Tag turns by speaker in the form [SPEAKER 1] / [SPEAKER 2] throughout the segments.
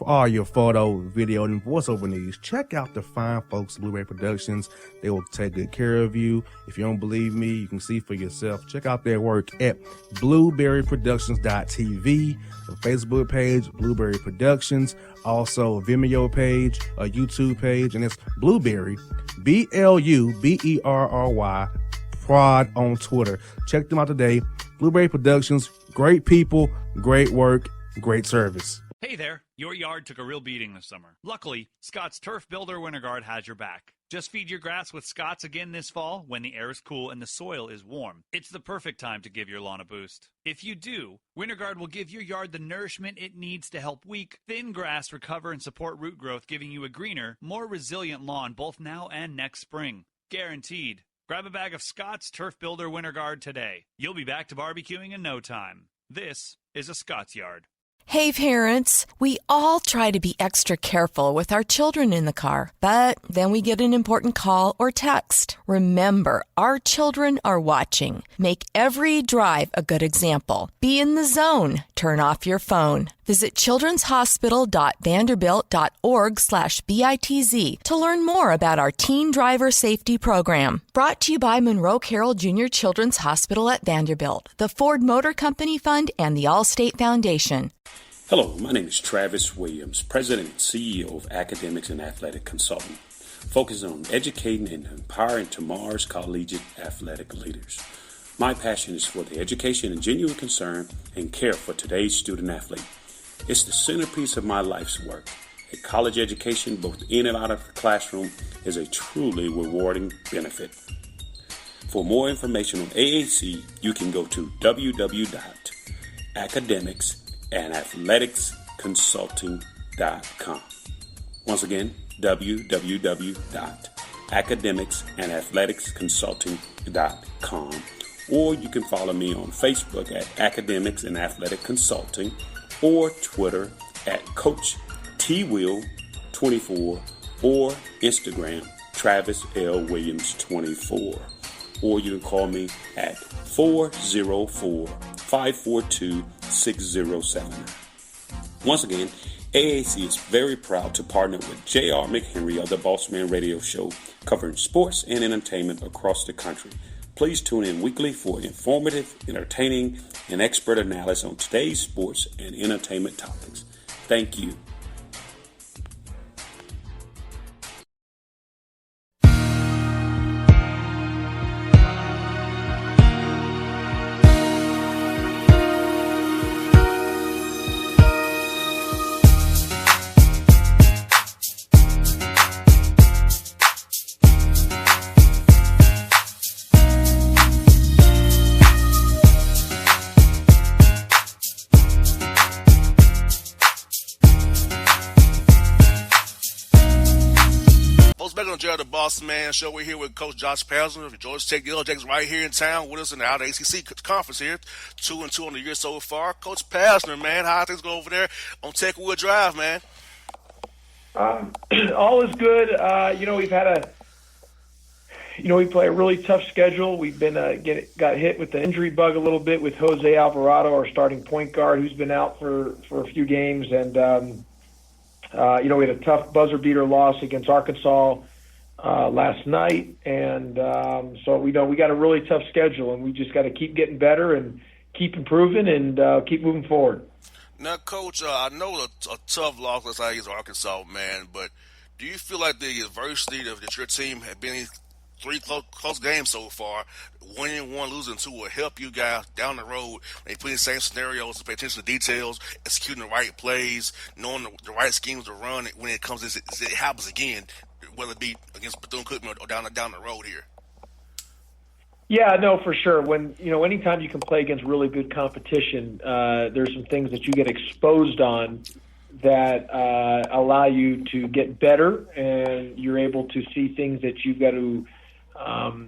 [SPEAKER 1] all your photo, video, and voiceover needs, check out the fine folks at Blueberry Productions. They will take good care of you. If you don't believe me, you can see for yourself. Check out their work at blueberryproductions.tv, the Facebook page, Blueberry Productions, also a Vimeo page, a YouTube page, and it's Blueberry, BLUBERRY, Prod on Twitter. Check them out today. Blueberry Productions, great people, great work, great service.
[SPEAKER 2] Hey there, your yard took a real beating this summer. Luckily, Scott's Turf Builder Winter Guard has your back. Just feed your grass with Scott's again this fall when the air is cool and the soil is warm. It's the perfect time to give your lawn a boost. If you do, Winter Guard will give your yard the nourishment it needs to help weak, thin grass recover and support root growth, giving you a greener, more resilient lawn both now and next spring. Guaranteed. Grab a bag of Scott's Turf Builder Winter Guard today. You'll be back to barbecuing in no time. This is a Scott's Yard.
[SPEAKER 3] Hey parents, we all try to be extra careful with our children in the car, but then we get an important call or text. Remember, our children are watching. Make every drive a good example. Be in the zone. Turn off your phone. Visit childrenshospital.vanderbilt.org/BITZ to learn more about our teen driver safety program. Brought to you by Monroe Carroll Jr. Children's Hospital at Vanderbilt, the Ford Motor Company Fund, and the Allstate Foundation.
[SPEAKER 4] Hello, my name is Travis Williams, President and CEO of Academics and Athletic Consulting, focusing on educating and empowering tomorrow's collegiate athletic leaders. My passion is for the education and genuine concern and care for today's student athlete. It's the centerpiece of my life's work. A college education, both in and out of the classroom, is a truly rewarding benefit. For more information on AAC, you can go to www.academicsandathleticsconsulting.com. Once again, www.academicsandathleticsconsulting.com. Or you can follow me on Facebook at Academics and Athletic Consulting, or Twitter at Coach TWill24, or Instagram Travis L. Williams 24. Or you can call me at 404-542-6079. Once again, AAC is very proud to partner with J.R. McHenry of the Bossman Radio Show, covering sports and entertainment across the country. Please tune in weekly for informative, entertaining, and expert analysis on today's sports and entertainment topics. Thank you.
[SPEAKER 5] The Bossman Show. We're here with Coach Josh Pastner of Georgia Tech. Yellow Jackets right here in town with us in the Out ACC conference here. 2-2 on the year so far. Coach Pastner, man, how things go over there on Techwood Drive, man?
[SPEAKER 6] All is good. We've had we play a really tough schedule. We've been got hit with the injury bug a little bit with Jose Alvarado, our starting point guard, who's been out for a few games, and we had a tough buzzer beater loss against Arkansas last night, and so we got a really tough schedule, and we just got to keep getting better and keep improving and keep moving forward.
[SPEAKER 5] Now, Coach, I know a tough loss last night against Arkansas, man, but do you feel like the adversity that your team had been in 3 close games so far, winning one, losing two, will help you guys down the road when you put in the same scenarios to pay attention to details, executing the right plays, knowing the right schemes to run when it comes to it happens again, whether it be against Bethune-Cookman or down the road here?
[SPEAKER 6] Yeah, no, for sure. When anytime you can play against really good competition, there's some things that you get exposed on that allow you to get better, and you're able to see things that you've got to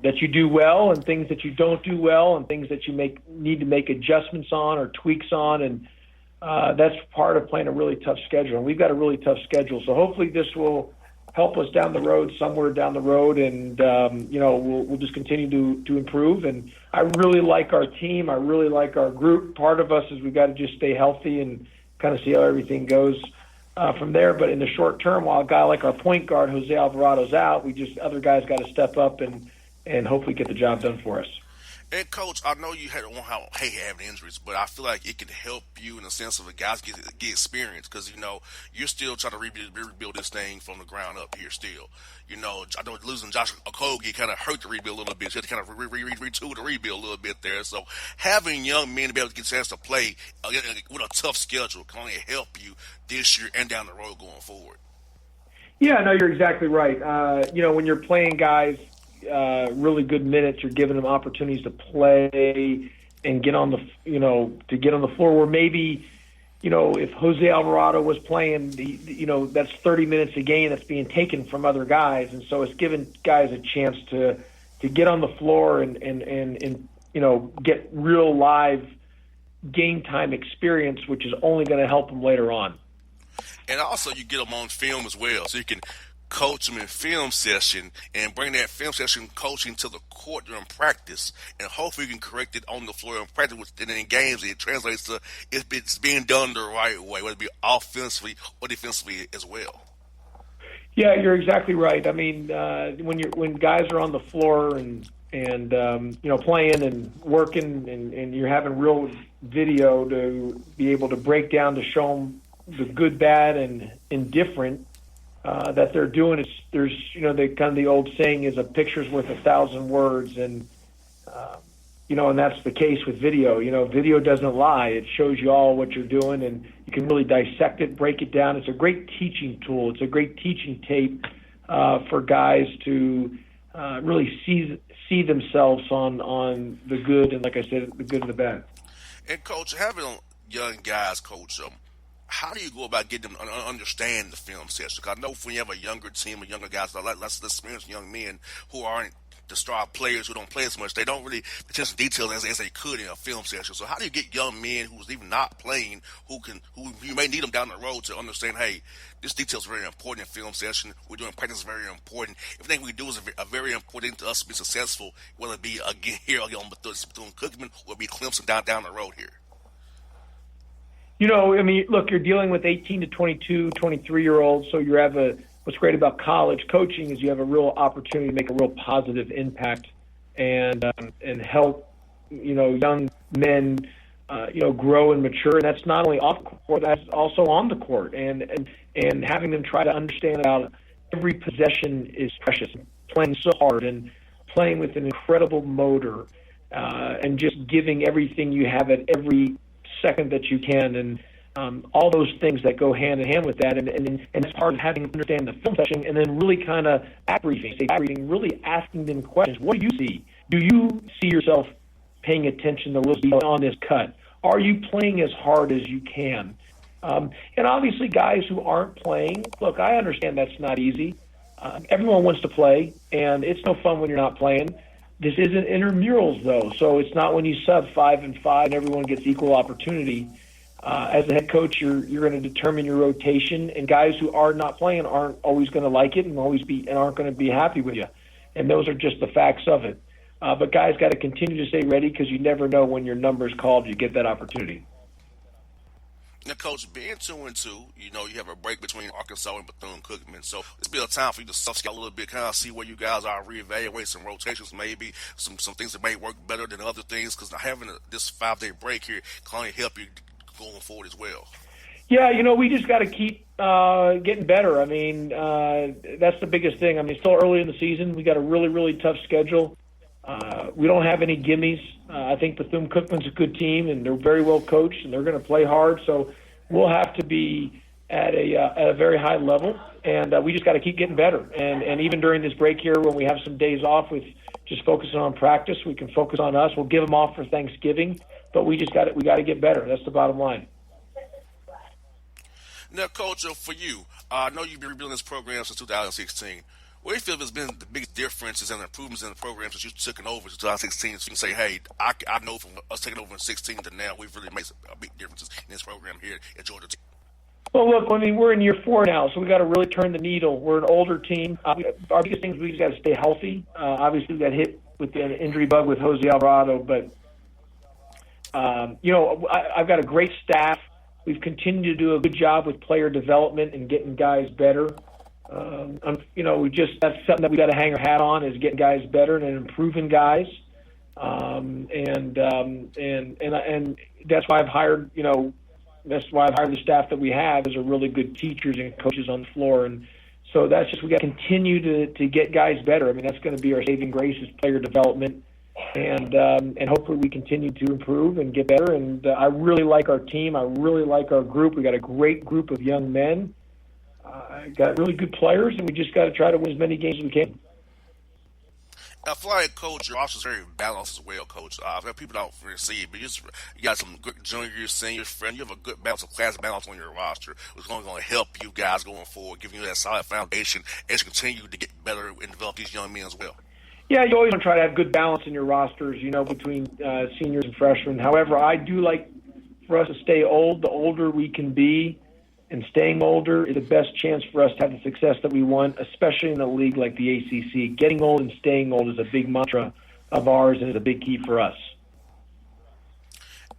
[SPEAKER 6] that you do well, and things that you don't do well, and things that you need to make adjustments on or tweaks on, and that's part of playing a really tough schedule. And we've got a really tough schedule, so hopefully this will help us down the road, somewhere down the road, and we'll just continue to improve. And I really like our team. I really like our group. Part of us is we've got to just stay healthy and kind of see how everything goes from there. But in the short term, while a guy like our point guard, Jose Alvarado's out, other guys got to step up and hopefully get the job done for us.
[SPEAKER 5] And Coach, I know you hate having injuries, but I feel like it can help you in the sense of the guys get experience because you're still trying to rebuild this thing from the ground up here. Still, I know losing Josh Okogie kind of hurt the rebuild a little bit. So you had to kind of retool the rebuild a little bit there. So having young men to be able to get a chance to play with a tough schedule can only help you this year and down the road going forward.
[SPEAKER 6] Yeah, no, you're exactly right. When you're playing guys really good minutes, you're giving them opportunities to play and get on the floor where maybe, if Jose Alvarado was playing, that's 30 minutes a game that's being taken from other guys. And so it's giving guys a chance to get on the floor and get real live game time experience, which is only going to help them later on.
[SPEAKER 5] And also you get them on film as well, so you can coach them in film session and bring that film session coaching to the court during practice, and hopefully you can correct it on the floor in practice. And in games, it translates to it's being done the right way, whether it be offensively or defensively as well.
[SPEAKER 6] Yeah, you're exactly right. I mean, when guys are on the floor and playing and working, and you're having real video to be able to break down to show them the good, bad, and indifferent that they're doing. There's the old saying is a picture's worth 1,000 words, and and that's the case with video. Video doesn't lie. It shows you all what you're doing, and you can really dissect it, break it down. It's a great teaching tool. It's a great teaching tape for guys to really see themselves on the good, and like I said, the good and the bad.
[SPEAKER 5] And Coach, having young guys, Coach, how do you go about getting them to understand the film session? Because I know when you have a younger team of younger guys, less experienced young men who aren't the star players who don't play as much, they don't really pay attention to details as they could in a film session. So how do you get young men who's even not playing, who you may need them down the road to understand, hey, this detail is very important in film session. We're doing practice is very important. Everything we do is a very important to us to be successful, whether it be again here on Bethune-Cookman or be Clemson down the road here.
[SPEAKER 6] Look, you're dealing with 18 to 22, 23-year-olds, so you have what's great about college coaching is you have a real opportunity to make a real positive impact and help, young men, grow and mature. And that's not only off the court, that's also on the court. And having them try to understand how every possession is precious, playing so hard and playing with an incredible motor and just giving everything you have at every second that you can, and all those things that go hand in hand with that, and it's part of having to understand the film session, and then really kind of back briefing, really asking them questions. What do you see? Do you see yourself paying attention to little on this cut? Are you playing as hard as you can? And obviously, guys who aren't playing, look, I understand that's not easy. Everyone wants to play, and it's no fun when you're not playing. This isn't intramurals, though, so it's not when you sub 5 and 5 and everyone gets equal opportunity. As a head coach, you're going to determine your rotation, and guys who are not playing aren't always going to like it and aren't going to be happy with you. And those are just the facts of it. But guys got to continue to stay ready because you never know when your number's called, you get that opportunity.
[SPEAKER 5] Now, Coach, being 2-2, you have a break between Arkansas and Bethune-Cookman, so it's been a time for you to self-scout a little bit, kind of see where you guys are, reevaluate some rotations, maybe some things that may work better than other things, because having this 5-day break here can only help you going forward as well.
[SPEAKER 6] Yeah, we just got to keep getting better. I mean, that's the biggest thing. I mean, it's still early in the season. We got a really, really tough schedule. We don't have any gimmies. I think Bethune-Cookman's a good team, and they're very well coached, and they're going to play hard. So we'll have to be at a very high level, and we just got to keep getting better. And even during this break here, when we have some days off with just focusing on practice, we can focus on us. We'll give them off for Thanksgiving, but we got to get better. That's the bottom line.
[SPEAKER 5] Now, Coach, for you, I know you've been rebuilding this program since 2016. What do you feel has been the biggest differences and improvements in the program since you've taken over to 2016? So you can say, hey, I know from us taking over in 16 to now, we've really made a big differences in this program here at Georgia Tech.
[SPEAKER 6] Well, look, I mean, we're in year 4 now, so we got to really turn the needle. We're an older team. Our biggest thing is we just got to stay healthy. Obviously, we got hit with the injury bug with Jose Alvarado, but, I've got a great staff. We've continued to do a good job with player development and getting guys better. That's something that we got to hang our hat on, is getting guys better and improving guys. And that's why I've hired, the staff that we have is a really good teachers and coaches on the floor. And so that's just, we got to continue to get guys better. I mean, that's going to be our saving grace, is player development. And hopefully we continue to improve and get better. And I really like our team. I really like our group. We got a great group of young men. Got really good players, and we just got to try to win as many games as we can.
[SPEAKER 5] I feel like, Coach, your roster's very balanced as well, Coach. People don't really see it, but you got some good juniors, seniors, friends. You have a good balance of class balance on your roster, which is going to help you guys going forward, giving you that solid foundation as you continue to get better and develop these young men as well.
[SPEAKER 6] Yeah, you always want to try to have good balance in your rosters, between seniors and freshmen. However, I do like for us to stay old. The older we can be, and staying older is the best chance for us to have the success that we want, especially in a league like the ACC. Getting old and staying old is a big mantra of ours, and is a big key for us.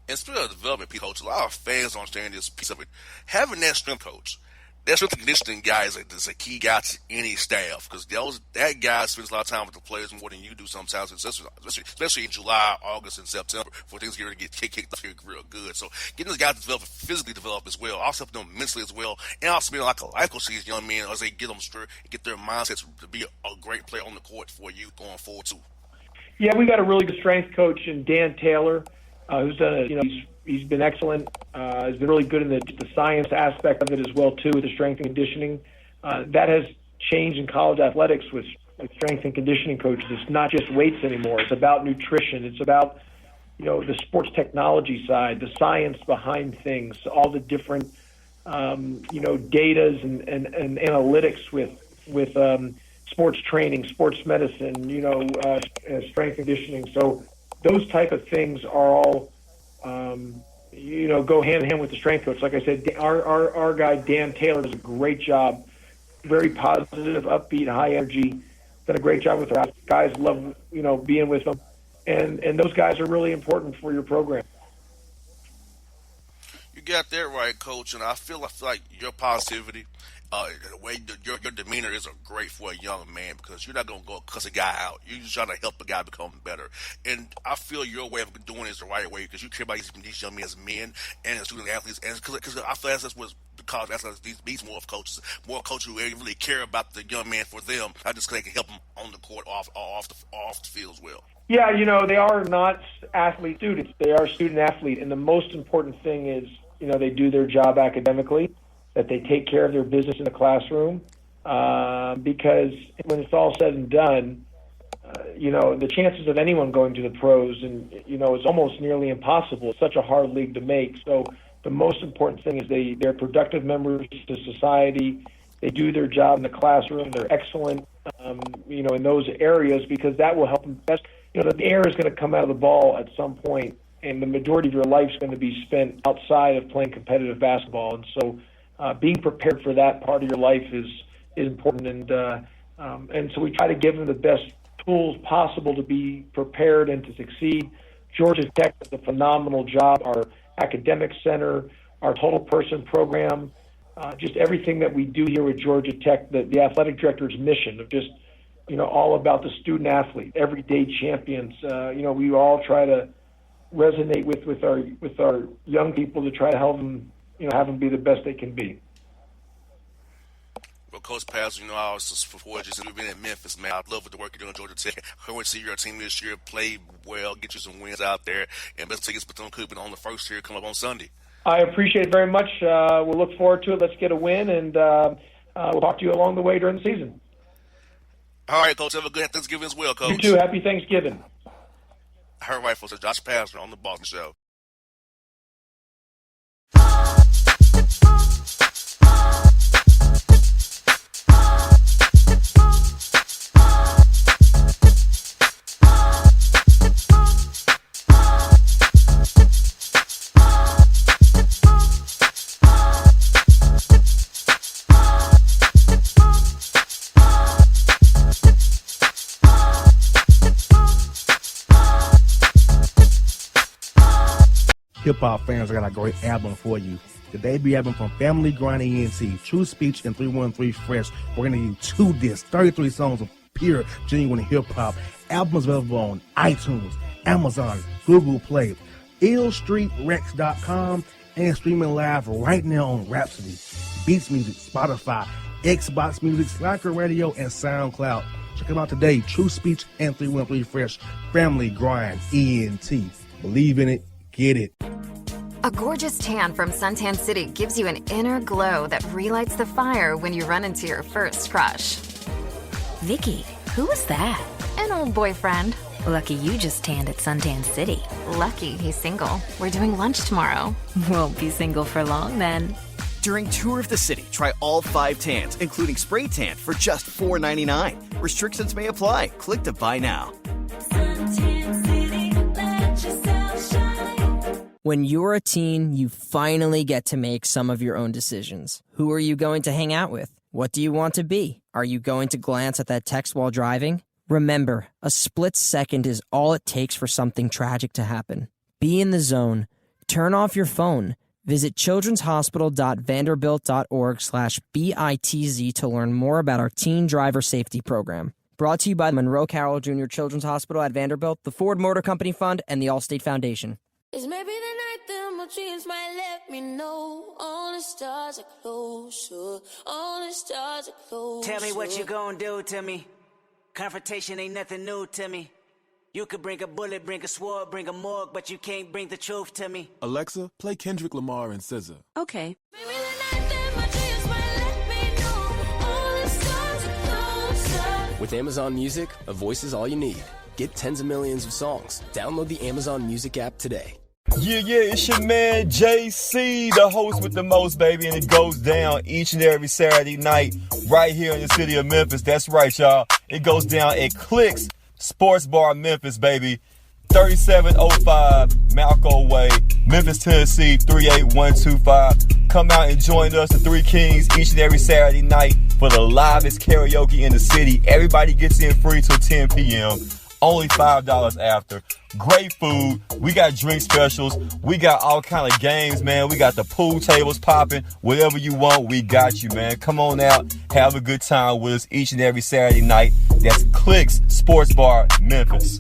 [SPEAKER 5] And speaking of development, Coach, a lot of fans don't understand this piece of it. Having that strength coach, that strength and conditioning guy is a key guy to any staff, because that guy spends a lot of time with the players more than you do sometimes, especially in July, August, and September, for things to get kicked off here real good. So getting those guys to develop, physically develop as well, also helping them mentally as well, and also being like a life coach to these young men as they get them straight and get their mindsets to be a great player on the court for you going forward too.
[SPEAKER 6] Yeah, we got a really good strength coach in Dan Taylor, who's done he's been excellent. He's been really good in the science aspect of it as well too, with the strength and conditioning. That has changed in college athletics with strength and conditioning coaches. It's not just weights anymore. It's about nutrition. It's about the sports technology side, the science behind things, all the different datas and analytics with sports training, sports medicine, strength and conditioning. So those type of things are all go hand in hand with the strength coach. Like I said, our guy Dan Taylor does a great job. Very positive, upbeat, high energy. Done a great job with our guys. Love being with them, and those guys are really important for your program.
[SPEAKER 5] You got that right, Coach, and I feel like your positivity, the way your demeanor is great for a young man, because you're not going to go cuss a guy out. You're just trying to help a guy become better. And I feel your way of doing it is the right way, because you care about these young men as men and as student athletes. And because I feel that's what the college athletes needs more coaches who really care about the young man for them, not just because they can help them on the court, off the field as well.
[SPEAKER 6] Yeah, they are not athlete students. They are student athlete. And the most important thing is, they do their job academically, that they take care of their business in the classroom, because when it's all said and done, the chances of anyone going to the pros is almost nearly impossible. It's such a hard league to make. So the most important thing is they're productive members to society. They do their job in the classroom. They're excellent, in those areas, because that will help them best. The air is going to come out of the ball at some point, and the majority of your life is going to be spent outside of playing competitive basketball. And so being prepared for that part of your life is important, and so we try to give them the best tools possible to be prepared and to succeed. Georgia Tech does a phenomenal job. Our academic center, our total person program, just everything that we do here with Georgia Tech, the athletic director's mission of just all about the student athlete, everyday champions. We all try to resonate with our young people to try to help them, have them be the best they can be.
[SPEAKER 5] Well, Coach Pastner, I was just before just we've been in Memphis, man. I love what the work you're doing at Georgia Tech. I want to see your team this year play well, get you some wins out there, and best tickets Bethune Cookman on the first year come up on Sunday.
[SPEAKER 6] I appreciate it very much. We'll look forward to it. Let's get a win, and we'll talk to you along the way during the season.
[SPEAKER 5] All right, Coach. Have a good Thanksgiving as well, Coach.
[SPEAKER 6] You too. Happy Thanksgiving.
[SPEAKER 5] All right, folks. Josh Pastner on the Bossman Show.
[SPEAKER 1] Hip hop fans, I got a great album for you. Today be having from Family Grind ENT, True Speech, and 313 Fresh. We're going to give you 2 discs, 33 songs of pure, genuine hip-hop. Albums available on iTunes, Amazon, Google Play, illstreetrex.com, and streaming live right now on Rhapsody, Beats Music, Spotify, Xbox Music, Slacker Radio, and SoundCloud. Check them out today. True Speech and 313 Fresh. Family Grind ENT. Believe in it. Get it.
[SPEAKER 7] A gorgeous tan from Suntan City gives you an inner glow that relights the fire when you run into your first crush.
[SPEAKER 8] Vicky, who was that?
[SPEAKER 7] An old boyfriend.
[SPEAKER 8] Lucky you just tanned at Suntan City.
[SPEAKER 7] Lucky he's single. We're doing lunch tomorrow.
[SPEAKER 8] Won't be single for long then.
[SPEAKER 9] During Tour of the City, try all 5 tans, including spray tan, for just $4.99. Restrictions may apply. Click to buy now.
[SPEAKER 10] When you're a teen, you finally get to make some of your own decisions. Who are you going to hang out with? What do you want to be? Are you going to glance at that text while driving? Remember, a split second is all it takes for something tragic to happen. Be in the zone. Turn off your phone. Visit childrenshospital.vanderbilt.org/BITZ to learn more about our teen driver safety program. Brought to you by Monroe Carroll Jr. Children's Hospital at Vanderbilt, the Ford Motor Company Fund, and the Allstate Foundation.
[SPEAKER 11] It's maybe the night that my dreams might let me know. All the stars are closer. All the stars are closer.
[SPEAKER 12] Tell me what you gonna do to me. Confrontation ain't nothing new to me. You could bring a bullet, bring a sword, bring a morgue, but you can't bring the truth to me.
[SPEAKER 13] Alexa, play Kendrick Lamar and SZA.
[SPEAKER 11] Okay. Maybe the night that my dreams might let me know. All the stars are closer.
[SPEAKER 14] With Amazon Music, a voice is all you need. Get tens of millions of songs. Download the Amazon Music app today.
[SPEAKER 15] Yeah, it's your man JC, the host with the most, baby, and it goes down each and every Saturday night right here in the city of Memphis. That's right, y'all. It goes down at Clicks Sports Bar Memphis, baby. 3705 Malco Way, Memphis, Tennessee, 38125. Come out and join us, the Three Kings, each and every Saturday night for the livest karaoke in the city. Everybody gets in free till 10 p.m. Only $5 after. Great food. We got drink specials. We got all kind of games, man. We got the pool tables popping. Whatever you want, we got you, man. Come on out. Have a good time with us each and every Saturday night. That's Clicks Sports Bar, Memphis.